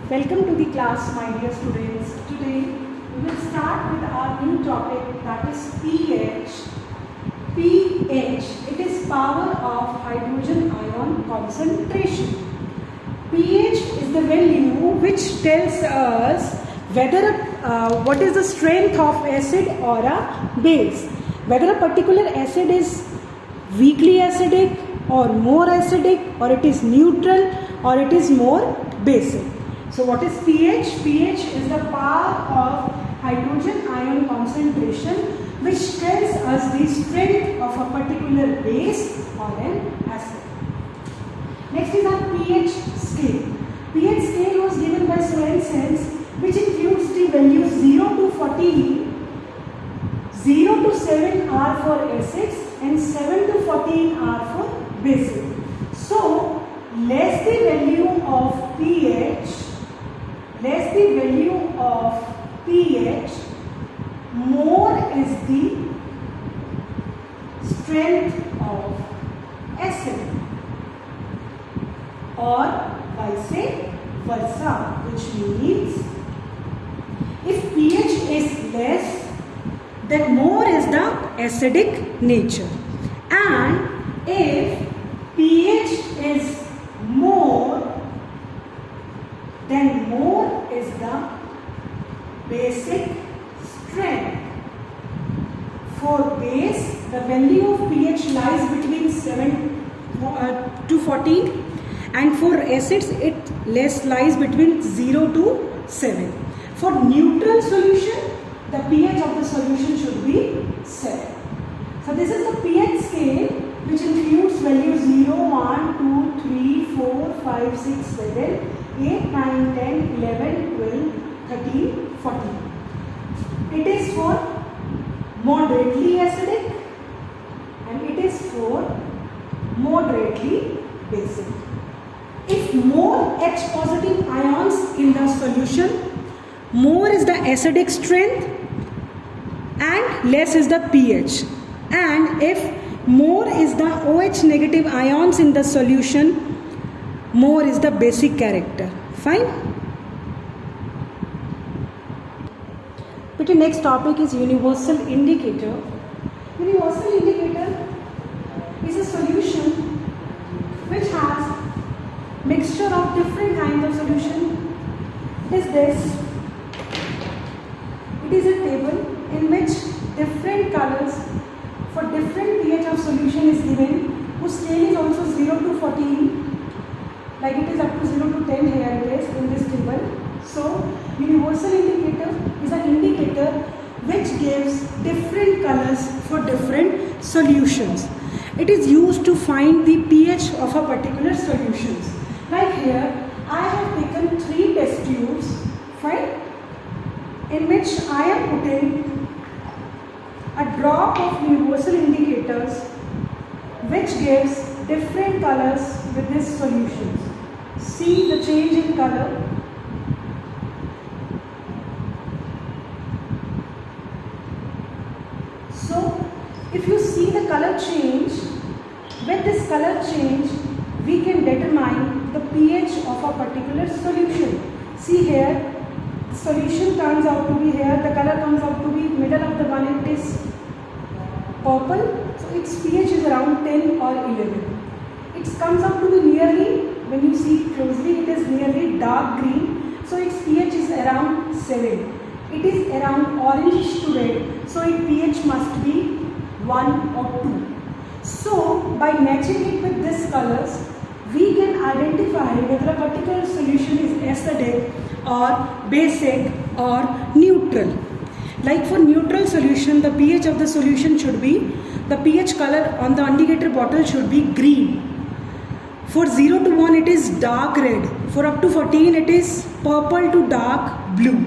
Welcome to the class, my dear students. Today we will start with our new topic, that is pH. pH, it is power of hydrogen ion concentration. pH is the value which tells us whether what is the strength of acid or a base, whether a particular acid is weakly acidic or more acidic, or it is neutral, or it is more basic. So what is pH? pH is the power of hydrogen ion concentration which tells us the strength of a particular base or an acid. Next is our pH scale. pH scale was given by Swensens, which includes the values 0 to 14, 0 to 7 are for acids and 7 to 14 are for bases. So less the value of pH, more is the strength of acid, or vice versa, which means if pH is less, then more is the acidic nature, and if pH is more, then more is the basic strength. For base, the value of pH lies between 7 to 14, and for acids it lies between 0 to 7. For neutral solution, the pH of the solution should be 7. So this is the pH scale, which includes values 0, 1, 2, 3, 4, 5, 6, 7, 8, 9, 10, 11, 12, 13, 14. It is for moderately acidic and it is for moderately basic. If more H positive ions in the solution, more is the acidic strength and less is the pH. And if more is the OH negative ions in the solution, more is the basic character. Fine? But the next topic is universal indicator. Universal indicator is a solution which has mixture of different kinds of solution. It is this. It is a table in which different colors for different pH of solution is given, whose scale is also 0 to 14. Like it is up to 0 to 10 here it is in this table. So universal indicator is an indicator which gives different colors for different solutions. It is used to find the pH of a particular solution. Like here I have taken 3 test tubes, fine, in which I am putting a drop of universal indicators which gives different colors with these solutions. See the change in color. So if you see the color change, with this color change we can determine the pH of a particular solution. See here, the solution turns out to be here, the color comes out to be middle of the one, it is purple, so its pH is around 10 or 11. It comes out to be nearly, when you see closely, it is nearly dark green, so its pH is around 7. It is around orange to red, so its pH must be 1 or 2. So by matching it with these colors, we can identify whether a particular solution is acidic or basic or neutral. Like for neutral solution, the pH of the solution should be, the pH color on the indicator bottle should be green. For 0 to 1 it is dark red. For up to 14 it is purple to dark blue.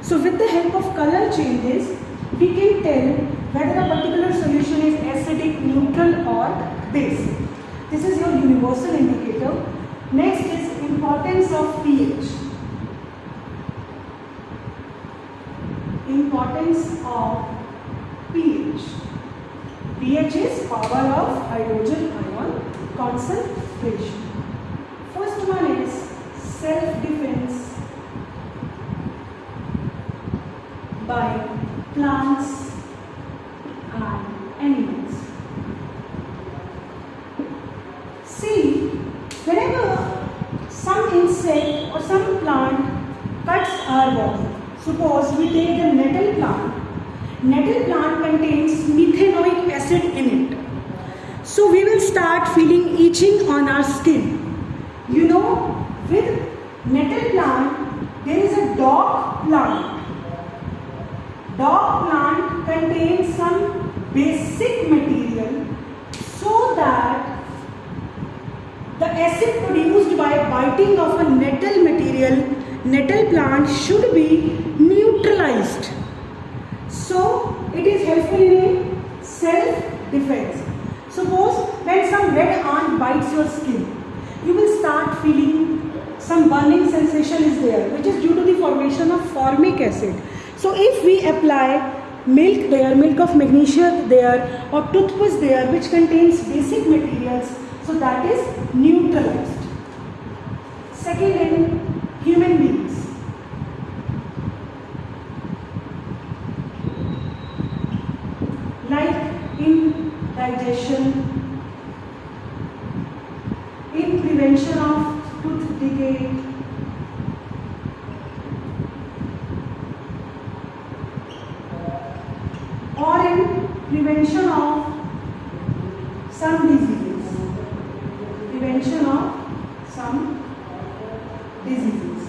So with the help of color changes, we can tell whether a particular solution is acidic, neutral or basic. This is your universal indicator. Next is importance of pH. Importance of pH. pH is power of hydrogen ion concentration. First one is self-defense by plants and animals. See, whenever some insect or some plant cuts our body, suppose we take the nettle plant. Nettle plant contains methanoic acid in it. So we will start feeling itching on our skin. You know, with nettle plant, there is a dog plant. Dog plant contains some basic material so that the acid produced by biting of a nettle material, nettle plant should be neutralized. So it is helpful in self-defense. Suppose when some red ant bites your skin, you will start feeling some burning sensation is there, which is due to the formation of formic acid. So if we apply milk there, milk of magnesia there, or toothpaste there, which contains basic materials, so that is neutralized. Second, in human beings. Like in digestion, in prevention of tooth decay, or in prevention of some diseases. Prevention of some diseases.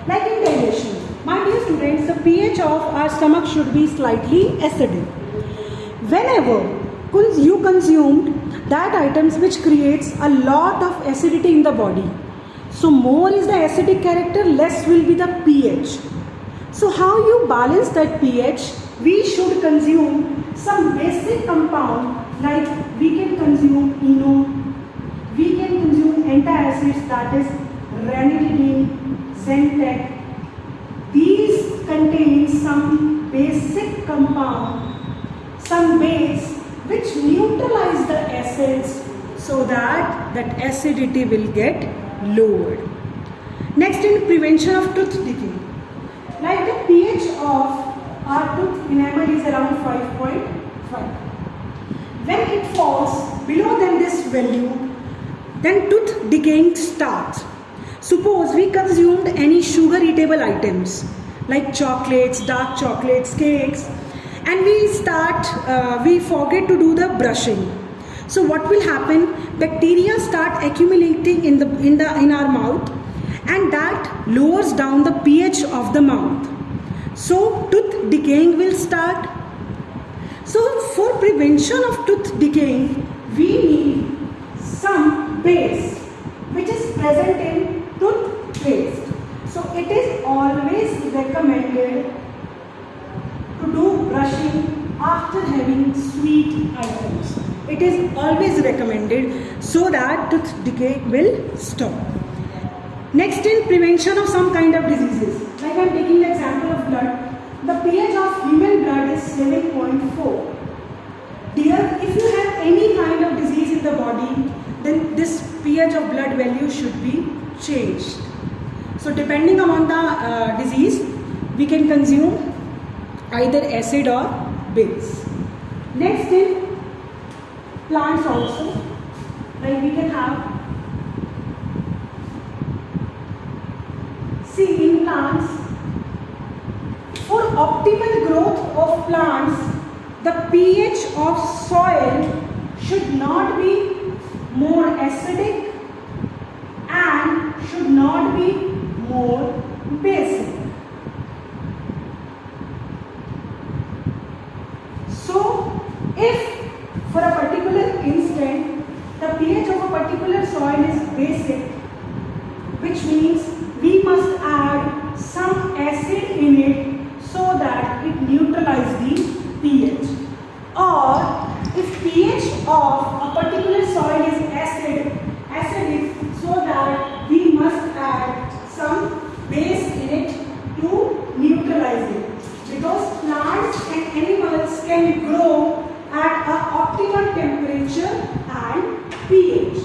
Like in digestion. My dear students, the pH of our stomach should be slightly acidic. Whenever you consumed that items which creates a lot of acidity in the body, so more is the acidic character, less will be the pH. So how you balance that pH? We should consume some basic compound, like we can consume ENO, we can consume antacids, that is ranitidine, Zentec. These contain some basic compound, some base which neutralize the acids so that acidity will get lowered. Next, in prevention of tooth decay. Like the pH of our tooth enamel is around 5.5. When it falls below than this value, then tooth decaying starts. Suppose we consumed any sugar eatable items like chocolates, dark chocolates, cakes, and we forget to do the brushing. So what will happen? Bacteria start accumulating in our mouth, and that lowers down the pH of the mouth. So tooth decaying will start. So for prevention of tooth decaying, we need some base which is present in toothpaste. So it is always recommended to do brushing after having sweet items. It is always recommended so that tooth decay will stop. Next, in prevention of some kind of diseases, like I am taking the example of blood, the pH of human blood is 7.4. Dear, if you have any kind of disease in the body, then this pH of blood value should be changed. So depending on the disease, we can consume either acid or base. Next, in plants also, like we can have, see in plants, for optimal growth of plants, the pH of soil should not be more acidic and should not be more basic. So, if for a particular instant the pH of a particular soil is basic, which means we must add some acid in it so that it neutralizes the pH. Or if pH of a particular soil is acidic, so that we must add some base in it to neutralize it. Because plants and animals can grow at an optimal temperature and pH.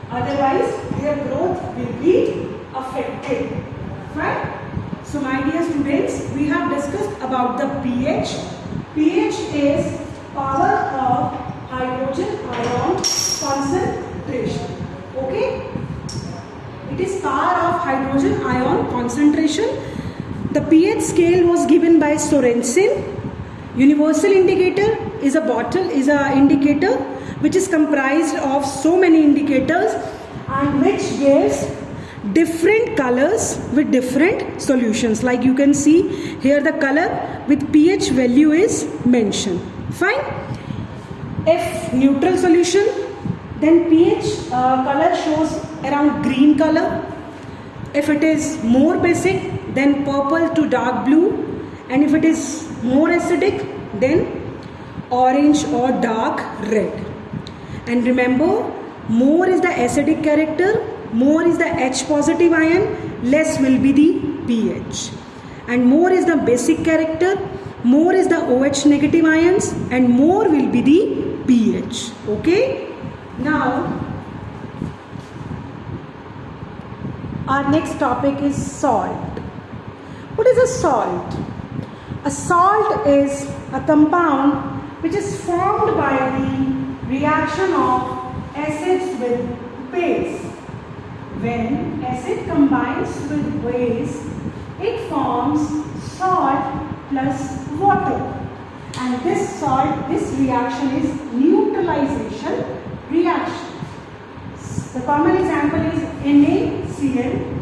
Otherwise, their growth will be affected. Right? So my dear students, we have discussed about the pH. pH is power of hydrogen ion concentration. Okay? It is power of hydrogen ion concentration. The pH scale was given by Sorensen. Universal indicator is a indicator which is comprised of so many indicators and which gives different colors with different solutions. Like you can see here, the color with pH value is mentioned. Fine. If neutral solution, then pH color shows around green color. If it is more basic, then purple to dark blue, and if it is more acidic, then orange or dark red. And remember, more is the acidic character, more is the H positive ion, less will be the pH. And more is the basic character, more is the OH negative ions, and more will be the pH. Okay? Now, our next topic is salt. What is a salt? A salt is a compound which is formed by the reaction of acids with base. When acid combines with base, it forms salt plus water. And this reaction is neutralization reaction. The common example is NaCl.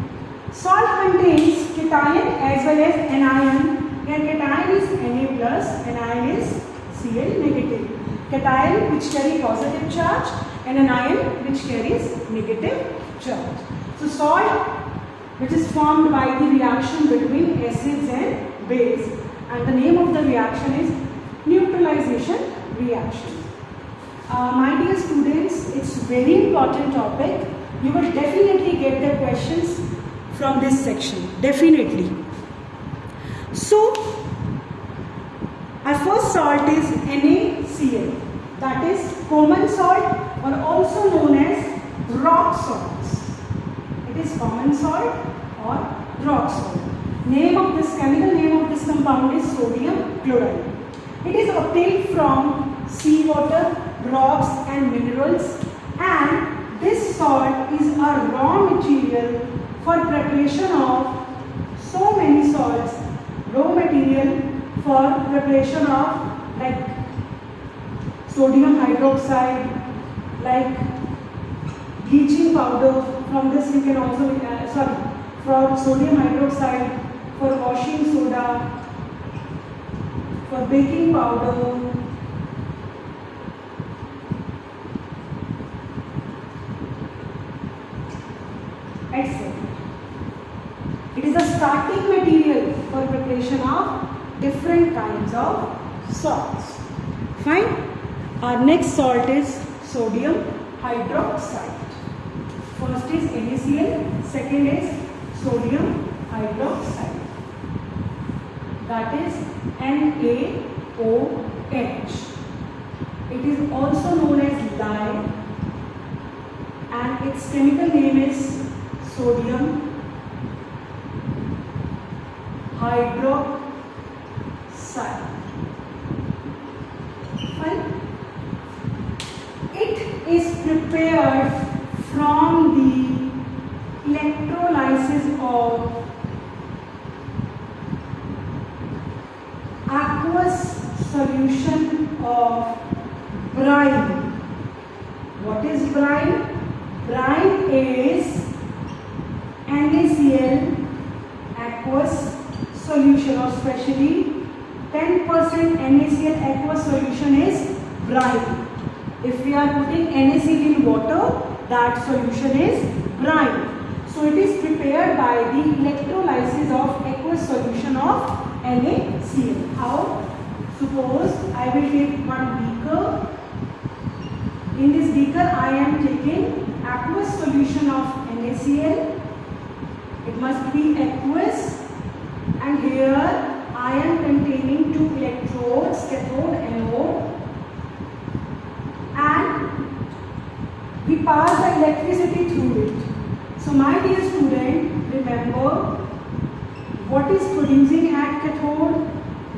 Salt contains cation as well as anion. Here cation is Na plus, anion is Cl negative. Cation which carry positive charge and anion which carries negative charge. So salt which is formed by the reaction between acids and base, and the name of the reaction is neutralization reaction. My dear students, it's very important topic. You will definitely get the questions from this section, definitely. So our first salt is NaCl, that is common salt or also known as rock salts. It is common salt or rock salt. Chemical name of this compound is sodium chloride. It is obtained from seawater, rocks and minerals, and this salt is a raw material for preparation of so many salts, raw material for preparation of like sodium hydroxide, like bleaching powder. From this we can also, from sodium hydroxide, for washing soda, for baking powder, etc. It is a starting material for preparation of different kinds of salts. Fine. Our next salt is sodium hydroxide. First is NaCl, second is sodium hydroxide. That is NaOH. It is also known as lye, and its chemical name is sodium hydroxide. Fine. It is prepared from the electrolysis of aqueous solution of brine. What is brine? Brine is NaCl aqueous solution, or especially 10% NaCl aqueous solution is brine. If we are putting NaCl in water, that solution is brine. So it is prepared by the electrolysis of aqueous solution of NaCl. How? Suppose I will take one beaker. In this beaker I am taking aqueous solution of NaCl. It must be aqueous, and here I am containing two electrodes, cathode and anode, and we pass the electricity through it. So my dear student, remember, what is producing at cathode,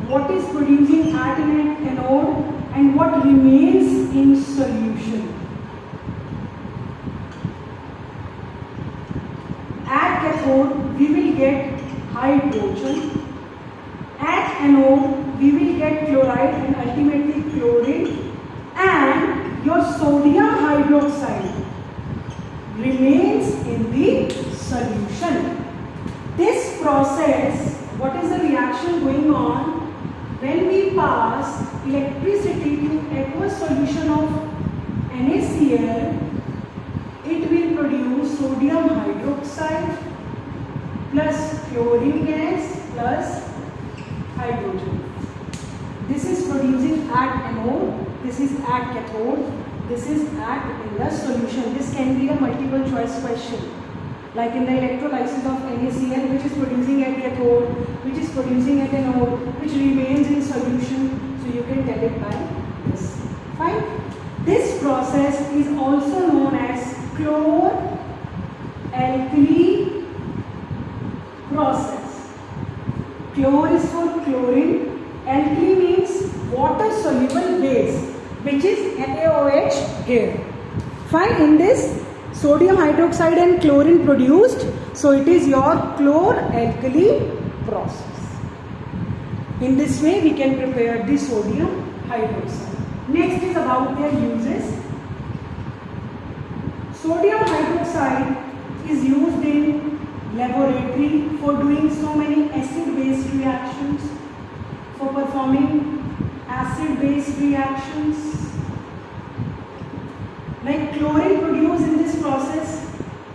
what is producing at anode, and what remains in solution. At cathode we will get hydrogen, at anode we will get chloride and ultimately chlorine, and your sodium hydroxide remains in the solution. This process, what is the reaction going on? When we pass electricity to aqueous solution of NaCl, it will produce sodium hydroxide plus chlorine gas plus hydrogen. This is producing at anode, this is at cathode, this is at in the solution. This can be a multiple choice question. Like in the electrolysis of NaCl, which is producing at cathode, which is producing at anode, which remains in solution. So you can tell it by this. Fine. This process is also known as chlor-alkali process. Chlor is for chlorine, alkali means water soluble base, which is NaOH here. Fine. In this, sodium hydroxide and chlorine produced, so it is your chlor-alkali process. In this way we can prepare the sodium hydroxide. Next is about their uses. Sodium hydroxide is used in laboratory for doing so many acid-base reactions, for performing acid-base reactions. Like chlorine produced in this process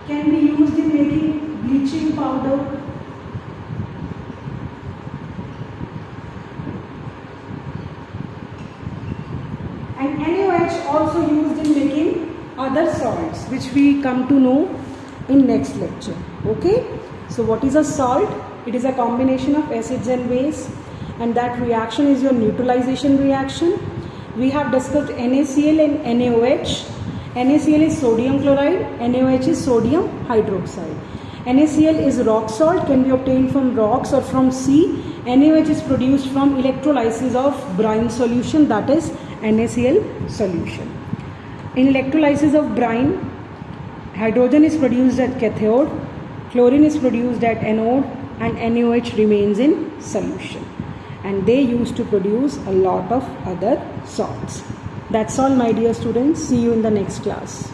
can be used in making bleaching powder, and NaOH also used in making other salts, which we come to know in next lecture. Okay, so what is a salt? It is a combination of acids and base, and that reaction is your neutralization reaction. We have discussed NaCl and NaOH. NaCl is sodium chloride, NaOH is sodium hydroxide. NaCl is rock salt, can be obtained from rocks or from sea. NaOH is produced from electrolysis of brine solution, that is NaCl solution. In electrolysis of brine, hydrogen is produced at cathode, chlorine is produced at anode, and NaOH remains in solution. And they used to produce a lot of other salts. That's all, my dear students. See you in the next class.